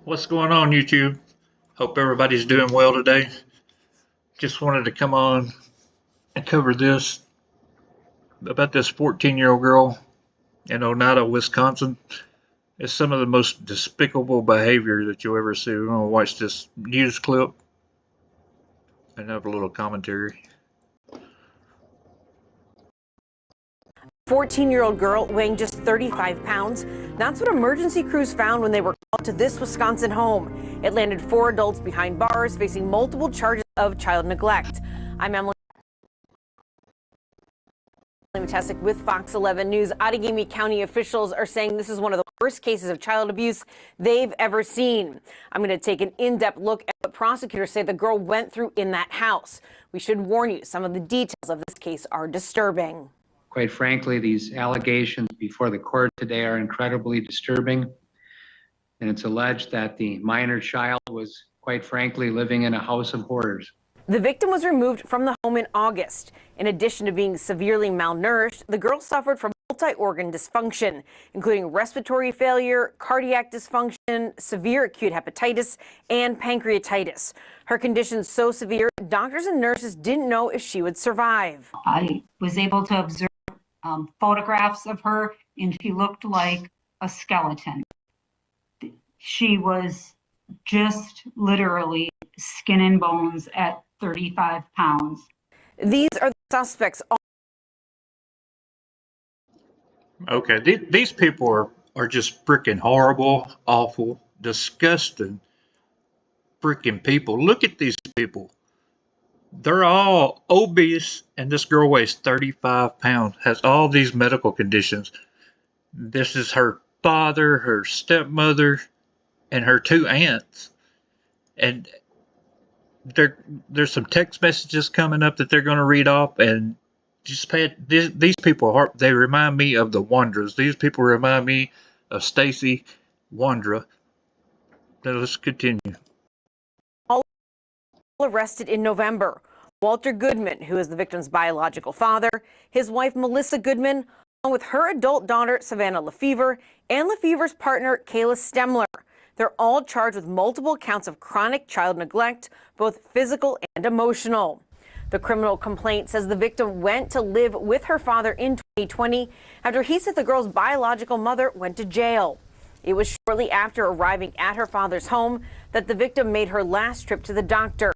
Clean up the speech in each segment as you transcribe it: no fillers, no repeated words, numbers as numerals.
What's going on, YouTube? Hope everybody's doing well today. Just wanted to come on and cover this about this 14-year-old girl in Oneida, Wisconsin. It's some of the most despicable behavior that you'll ever see. We're going to watch this news clip and have a little commentary. 14-year-old girl weighing just 35 pounds. That's what emergency crews found when they were called to this Wisconsin home. It landed 4 adults behind bars facing multiple charges of child neglect. I'm Emily Matesic with Fox 11 News. Outagamie County officials are saying this is one of the worst cases of child abuse they've ever seen. I'm going to take an in-depth look at what prosecutors say the girl went through in that house. We should warn you, some of the details of this case are disturbing. Quite frankly, these allegations before the court today are incredibly disturbing. And it's alleged that the minor child was, quite frankly, living in a house of horrors. The victim was removed from the home in August. In addition to being severely malnourished, the girl suffered from multi-organ dysfunction, including respiratory failure, cardiac dysfunction, severe acute hepatitis, and pancreatitis. Her condition so severe, doctors and nurses didn't know if she would survive. I was able to observe photographs of her, and she looked like a skeleton. She was just literally skin and bones at 35 pounds. These are the suspects. Okay, these people are just freaking horrible, awful, disgusting freaking people. Look at these people. They're all obese, and this girl weighs 35 pounds, has all these medical conditions. This is her father, her stepmother, and her 2 aunts. And there's some text messages coming up that they're going to read off, and just these people they remind me of the Wanderers. These people remind me of Stacy Wandra. Now let's continue. Arrested in November. Walter Goodman, who is the victim's biological father, his wife Melissa Goodman, along with her adult daughter Savannah Lefevre, and Lefevre's partner Kayla Stemler. They're all charged with multiple counts of chronic child neglect, both physical and emotional. The criminal complaint says the victim went to live with her father in 2020 after he said the girl's biological mother went to jail. It was shortly after arriving at her father's home that the victim made her last trip to the doctor.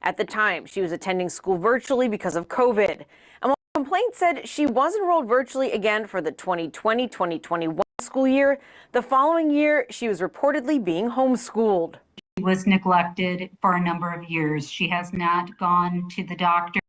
At the time, she was attending school virtually because of COVID. And while the complaint said she was enrolled virtually again for the 2020-2021 school year, the following year, she was reportedly being homeschooled. She was neglected for a number of years. She has not gone to the doctor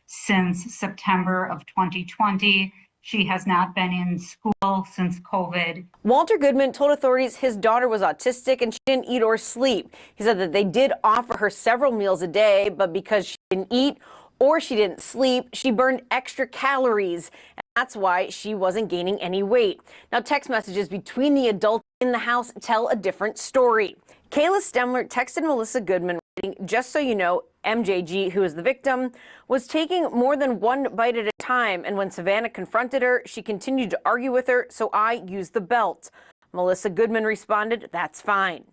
since September of 2020. She has not been in school since COVID. Walter Goodman told authorities his daughter was autistic and she didn't eat or sleep. He said that they did offer her several meals a day, but because she didn't eat or she didn't sleep, she burned extra calories. And that's why she wasn't gaining any weight. Now, text messages between the adults in the house tell a different story. Kayla Stemler texted Melissa Goodman, writing, "Just so you know, MJG, who is the victim, was taking more than one bite at a time, and when Savannah confronted her, she continued to argue with her, so I used the belt." Melissa Goodman responded, "That's fine."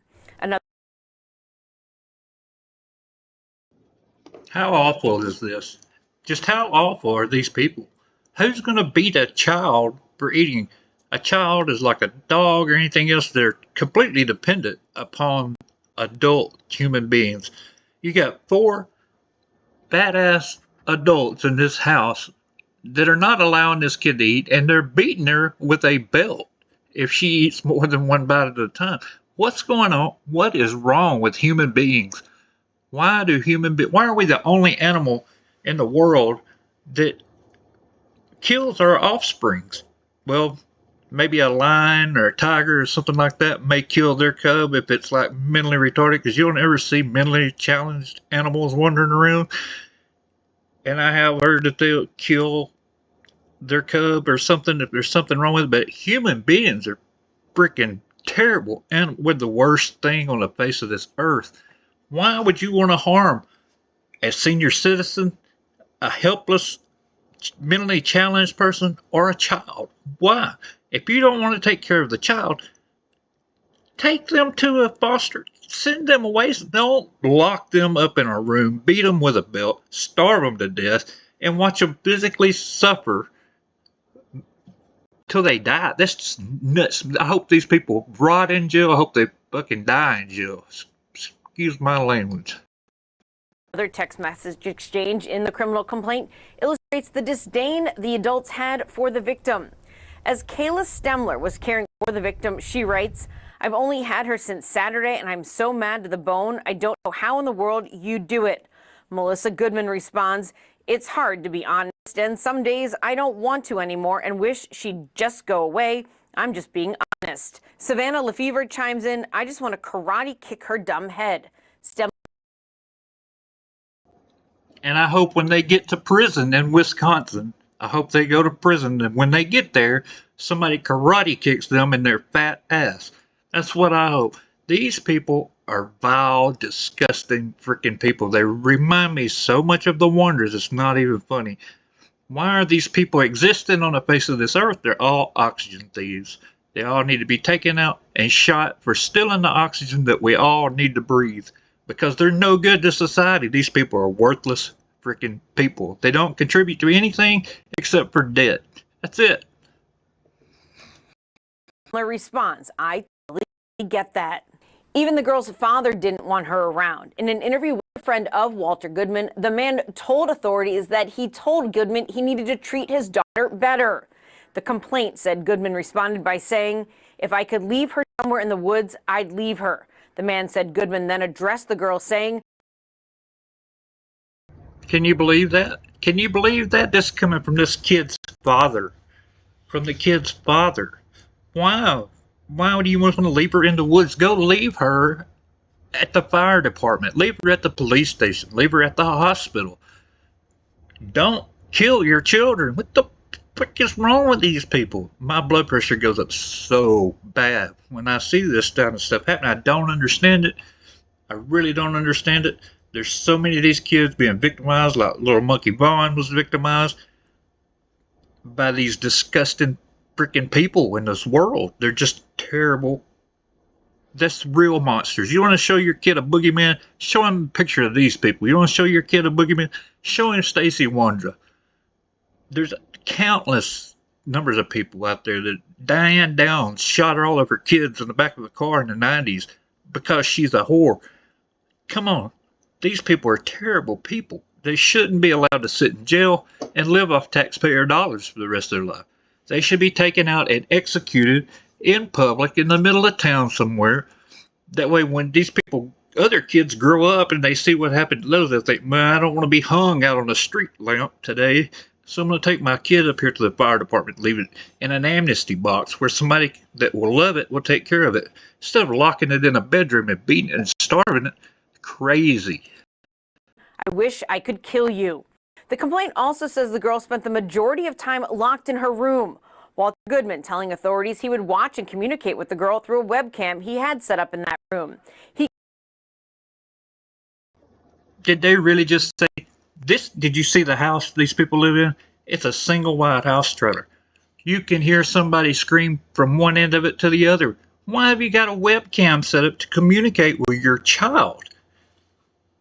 Another. How awful is this? Just how awful are these people? Who's going to beat a child for eating? A child is like a dog or anything else. They're completely dependent upon adult human beings. You got 4 badass adults in this house that are not allowing this kid to eat, and they're beating her with a belt if she eats more than one bite at a time. What's going on? What is wrong with human beings? Why are we the only animal in the world that kills our offsprings? Well, maybe a lion or a tiger or something like that may kill their cub if it's like mentally retarded, because you don't ever see mentally challenged animals wandering around. And I have heard that they'll kill their cub or something if there's something wrong with it. But human beings are freaking terrible and we're the worst thing on the face of this earth. Why would you want to harm a senior citizen, a helpless, mentally challenged person, or a child? Why? If you don't want to take care of the child, Take them to a foster. Send them away. Don't lock them up in a room, beat them with a belt, starve them to death, and watch them physically suffer till they die. That's just nuts. I hope these people rot in jail. I hope they fucking die in jail. Excuse my language. Another text message exchange in the criminal complaint illustrates the disdain the adults had for the victim. As Kayla Stemler was caring for the victim, she writes, "I've only had her since Saturday and I'm so mad to the bone. I don't know how in the world you do it." Melissa Goodman responds, "It's hard to be honest, and some days I don't want to anymore and wish she'd just go away. I'm just being honest." Savannah Lefevre chimes in, "I just want to karate kick her dumb head." And I hope when they get to prison in Wisconsin, I hope they go to prison, and when they get there, somebody karate kicks them in their fat ass. That's what I hope. These people are vile, disgusting freaking people. They remind me so much of the Wonders, it's not even funny. Why are these people existing on the face of this earth? They're all oxygen thieves. They all need to be taken out and shot for stealing the oxygen that we all need to breathe. Because they're no good to society. These people are worthless freaking people. They don't contribute to anything except for debt. That's it. Responds, "I totally get that." Even the girl's father didn't want her around. In an interview with a friend of Walter Goodman, the man told authorities that he told Goodman he needed to treat his daughter better. The complaint said Goodman responded by saying, "If I could leave her somewhere in the woods, I'd leave her." The man said Goodman then addressed the girl saying, Can you believe that? Can you believe that? This is coming from this kid's father. From the kid's father. Wow. Why would you want to leave her in the woods? Go leave her at the fire department. Leave her at the police station. Leave her at the hospital. Don't kill your children. What the fuck is wrong with these people? My blood pressure goes up so bad when I see this kind of stuff happen. I don't understand it. I really don't understand it. There's so many of these kids being victimized, like little Monkey Vaughn was victimized by these disgusting freaking people in this world. They're just terrible. That's real monsters. You want to show your kid a boogeyman? Show him a picture of these people. You want to show your kid a boogeyman? Show him Stacey Wondra. There's countless numbers of people out there that Diane Downs shot all of her kids in the back of a car in the 90s because she's a whore. Come on. These people are terrible people. They shouldn't be allowed to sit in jail and live off taxpayer dollars for the rest of their life. They should be taken out and executed in public in the middle of town somewhere. That way when these people, other kids grow up and they see what happened to those, they'll think, man, I don't want to be hung out on a street lamp today. So I'm going to take my kid up here to the fire department and leave it in an amnesty box where somebody that will love it will take care of it. Instead of locking it in a bedroom and beating it and starving it. Crazy. "I wish I could kill you." The complaint also says the girl spent the majority of time locked in her room. Walter Goodman telling authorities he would watch and communicate with the girl through a webcam he had set up in that room. Did they really just say this? Did you see the house these people live in? It's a single wide house trailer. You can hear somebody scream from one end of it to the other. Why have you got a webcam set up to communicate with your child?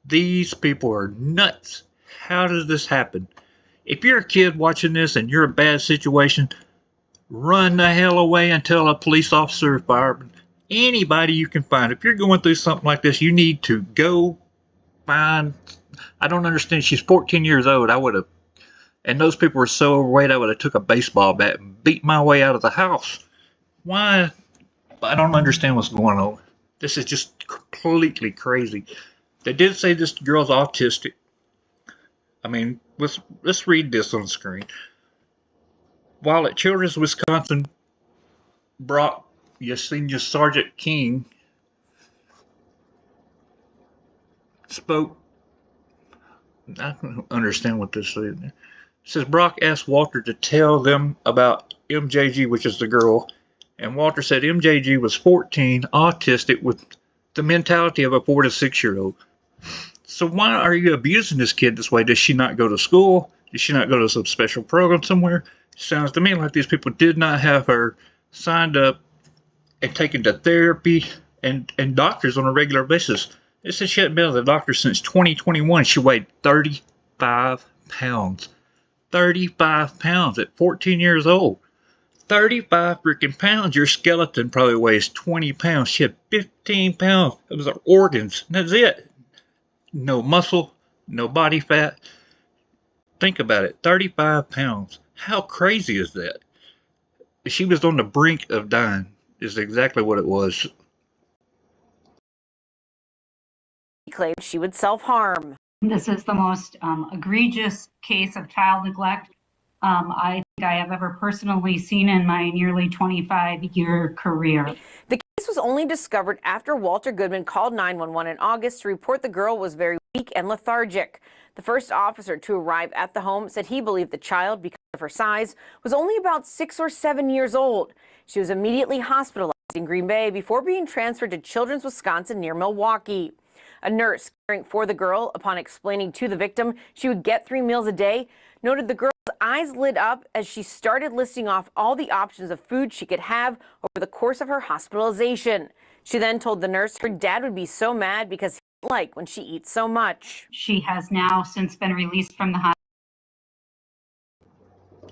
These people are nuts. How does this happen? If you're a kid watching this and you're in a bad situation, run the hell away and tell a police officer, fireman, anybody you can find. If you're going through something like this, you need to go find. I don't understand. She's 14 years old. I would have, and those people were so overweight, I would have took a baseball bat and beat my way out of the house. Why? I don't understand what's going on. This is just completely crazy. They did say this girl's autistic. I mean, let's read this on the screen. While at Children's Wisconsin, Brock Yesenia Sergeant King spoke. I don't understand what this is. It says Brock asked Walter to tell them about MJG, which is the girl, and Walter said MJG was 14, autistic, with the mentality of a 4 to 6 year old. So why are you abusing this kid this way? Does she not go to school? Does she not go to some special program somewhere? Sounds to me like these people did not have her signed up and taken to therapy and doctors on a regular basis. They said she hadn't been to the doctor since 2021. She weighed 35 pounds. 35 pounds at 14 years old. 35 freaking pounds. Your skeleton probably weighs 20 pounds. She had 15 pounds. It was her organs. That's it. No muscle, no body fat. Think about it. 35 pounds. How crazy is that? She was on the brink of dying, is exactly what it was. He claimed she would self-harm. This is the most egregious case of child neglect I think I have ever personally seen in my nearly 25-year career. The case was only discovered after Walter Goodman called 911 in August to report the girl was very weak and lethargic. The first officer to arrive at the home said he believed the child, because of her size, was only about 6 or 7 years old. She was immediately hospitalized in Green Bay before being transferred to Children's Wisconsin near Milwaukee. A nurse caring for the girl, upon explaining to the victim she would get 3 meals a day, noted the girl's eyes lit up as she started listing off all the options of food she could have over the course of her hospitalization. She then told the nurse her dad would be so mad because he didn't like when she eats so much. She has now since been released from the hospital.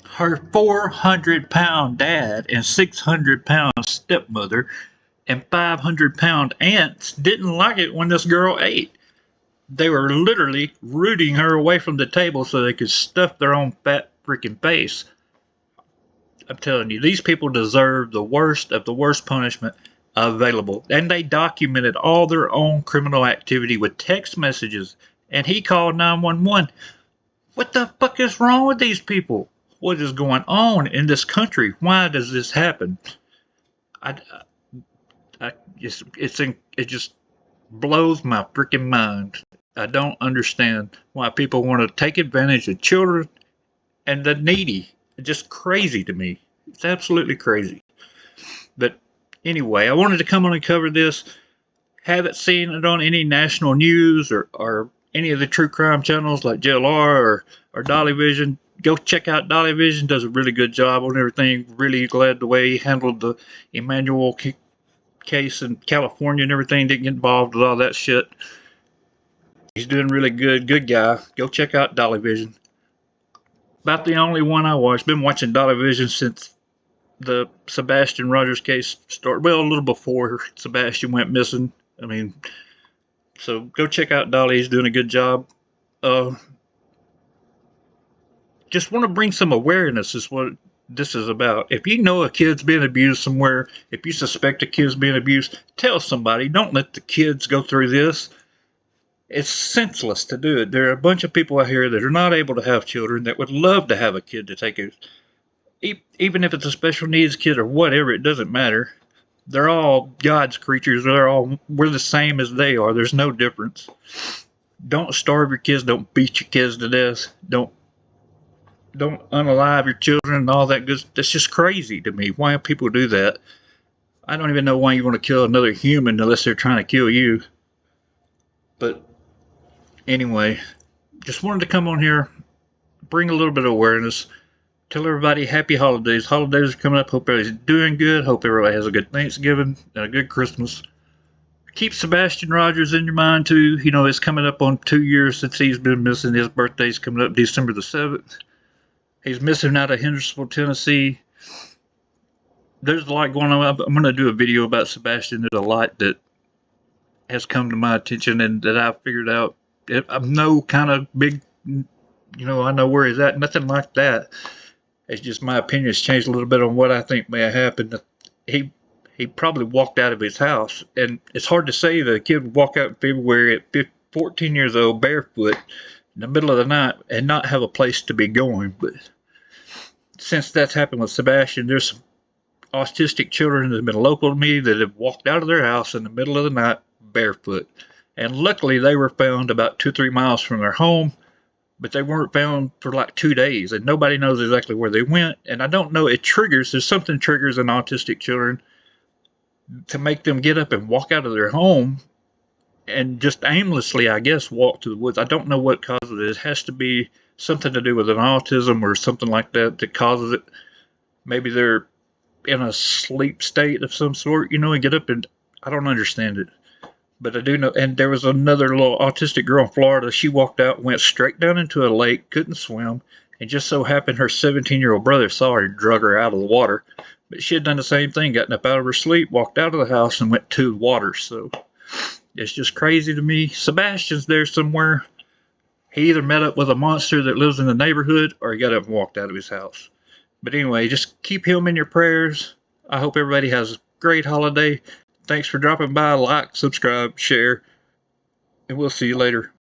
Her 400-pound dad and 600-pound stepmother and 500-pound aunts didn't like it when this girl ate. They were literally rooting her away from the table so they could stuff their own fat freaking face. I'm telling you, these people deserve the worst of the worst punishment available. And they documented all their own criminal activity with text messages. And he called 911. What the fuck is wrong with these people? What is going on in this country? Why does this happen? It just blows my freaking mind. I don't understand why people want to take advantage of children and the needy. It's just crazy to me. It's absolutely crazy. But anyway, I wanted to come on and cover this. Haven't seen it on any national news or any of the true crime channels like JLR or Dolly Vision. Go check out Dolly Vision. Does a really good job on everything. Really glad the way he handled the Emmanuel case in California and everything. Didn't get involved with all that shit. He's doing really good. Good guy. Go check out Dolly Vision. About the only one I watch. Been watching Dolly Vision since the Sebastian Rogers case started. Well, a little before Sebastian went missing. I mean, so go check out Dolly. He's doing a good job. Just want to bring some awareness is what this is about. If you know a kid's being abused somewhere, if you suspect a kid's being abused, tell somebody. Don't let the kids go through this. It's senseless to do it. There are a bunch of people out here that are not able to have children that would love to have a kid to take it. Even if it's a special needs kid or whatever, it doesn't matter. They're all God's creatures. We're the same as they are. There's no difference. Don't starve your kids. Don't beat your kids to death. Don't unalive your children and all that good. That's just crazy to me. Why people do that? I don't even know why you want to kill another human unless they're trying to kill you. But anyway, just wanted to come on here, bring a little bit of awareness, tell everybody happy holidays. Holidays are coming up. Hope everybody's doing good. Hope everybody has a good Thanksgiving and a good Christmas. Keep Sebastian Rogers in your mind too. You know, it's coming up on 2 years since he's been missing. His birthday's coming up December the 7th. He's missing out of Hendersonville, Tennessee. There's a lot going on. I'm going to do a video about Sebastian. There's a lot that has come to my attention and that I've figured out. I'm no kind of big, I know where he's at. Nothing like that. It's just my opinion has changed a little bit on what I think may have happened. He probably walked out of his house. And it's hard to say that a kid would walk out in February at 14 years old, barefoot, in the middle of the night and not have a place to be going. But since that's happened with Sebastian, there's some autistic children that have been local to me that have walked out of their house in the middle of the night barefoot. And luckily they were found about 2-3 miles from their home, but they weren't found for like 2 days and nobody knows exactly where they went. And I don't know, there's something triggers in autistic children to make them get up and walk out of their home and just aimlessly, I guess, walk to the woods. I don't know what causes it. It has to be something to do with an autism or something like that causes it. Maybe they're in a sleep state of some sort, and get up and I don't understand it. But I do know, and there was another little autistic girl in Florida. She walked out, went straight down into a lake, couldn't swim, and just so happened her 17-year-old brother saw her and drug her out of the water. But she had done the same thing, gotten up out of her sleep, walked out of the house, and went to the water. So it's just crazy to me. Sebastian's there somewhere. He either met up with a monster that lives in the neighborhood, or he got up and walked out of his house. But anyway, just keep him in your prayers. I hope everybody has a great holiday. Thanks for dropping by. Like, subscribe, share, and we'll see you later.